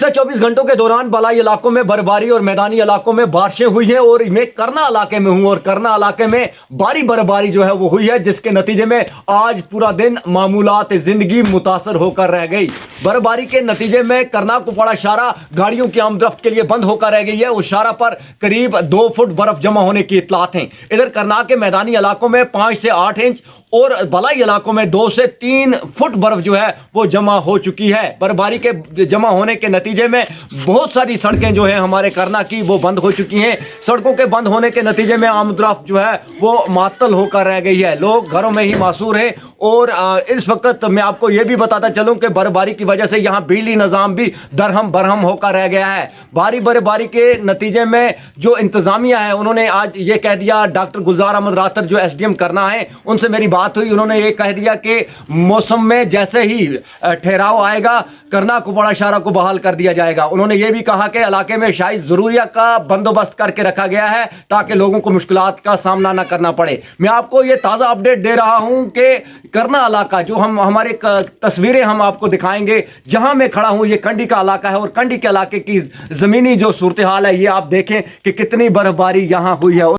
पिछले 24 घंटों के दौरान बलाई इलाकों में बर्फबारी और मैदानी इलाकों में बारिशें हुई हैं और मैं करना इलाके में हूं और करना इलाके में भारी बर्फबारी जो है वो हुई है, जिसके नतीजे में आज पूरा दिन मामूलात जिंदगी मुतासर होकर रह गई। बर्फबारी के नतीजे में करना कुपवाड़ा शारा गाड़ियों की आमदरफ्त के लिए बंद होकर रह गई है। उस शारा पर करीब 2 फुट बर्फ जमा होने की इत्तलात हैं। इधर करना के मैदानी इलाकों में 5 से 8 इंच और बलाई इलाकों में 2 से 3 फुट बर्फ जो है वो जमा हो चुकी है। बर्फबारी के जमा होने के नतीजे में बहुत सारी सड़कें जो है हमारे करना की वो बंद हो चुकी हैं। सड़कों के बंद होने के नतीजे में आमदरफ्त जो है वो मातल होकर रह गई है। लोग घरों में ही मासूर हैं और इस वक्त मैं आपको ये भी बताता चलूं कि बर्फबारी की वजह से यहाँ बिजली निज़ाम भी दरहम बरहम होकर रह गया है। भारी बर्फबारी के नतीजे में जो इंतज़ामिया है उन्होंने आज ये कह दिया, डॉक्टर गुलजार अहमद रातर जो SDM करना है उनसे मेरी बात हुई, उन्होंने ये कह दिया कि मौसम में जैसे ही ठहराव आएगा करना कुपवाड़ा शारा को बहाल कर दिया जाएगा। उन्होंने ये भी कहा कि इलाके में शायद ज़रूरिया का बंदोबस्त करके रखा गया है ताकि लोगों को मुश्किलात का सामना न करना पड़े। मैं आपको ये ताज़ा अपडेट दे रहा हूँ कि करना इलाका जो हमारे तस्वीरें हम आपको दिखाएंगे, जहां मैं खड़ा हूं ये कंडी का इलाका है और कंडी के इलाके की ज़मीनी जो सूरत हाल है ये आप देखें कि कितनी बर्फबारी यहां हुई है।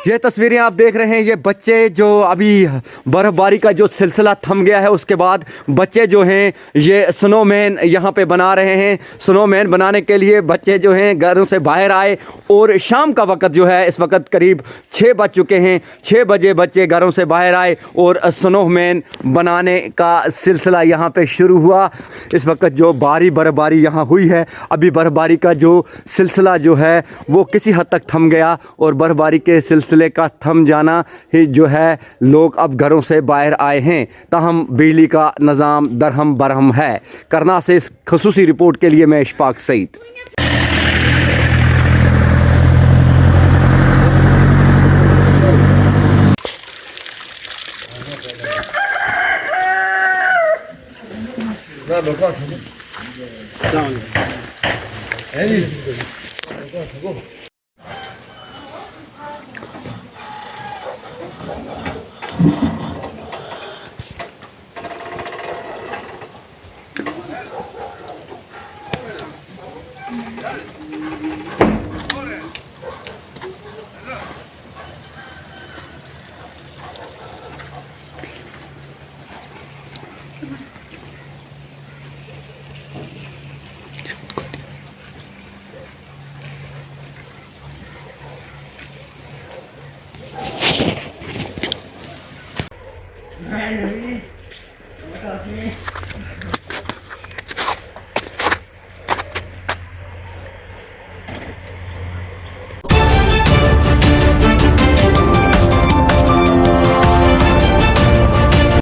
ये तस्वीरें आप देख रहे हैं, ये बच्चे जो अभी बर्फ़बारी का जो सिलसिला थम गया है उसके बाद बच्चे जो हैं ये स्नोमैन यहाँ पे बना रहे हैं। स्नोमैन बनाने के लिए बच्चे जो हैं घरों से बाहर आए और शाम का वक्त जो है इस वक्त करीब 6 बज चुके हैं। 6 बजे बच्चे घरों से बाहर आए और स्नोमैन बनाने का सिलसिला यहाँ पे शुरू हुआ। इस वक्त जो भारी बर्फ़बारी यहाँ हुई है, अभी बर्फ़बारी का जो सिलसिला जो है वो किसी हद तक थम गया और बर्फ़बारी के सिलसिले का थम जाना ही जो है लोग अब घरों से बाहर आए हैं, ताहम बिजली का निज़ाम दरहम बरहम है। करना से इस खसूसी रिपोर्ट के लिए मैं इशफाक सईद।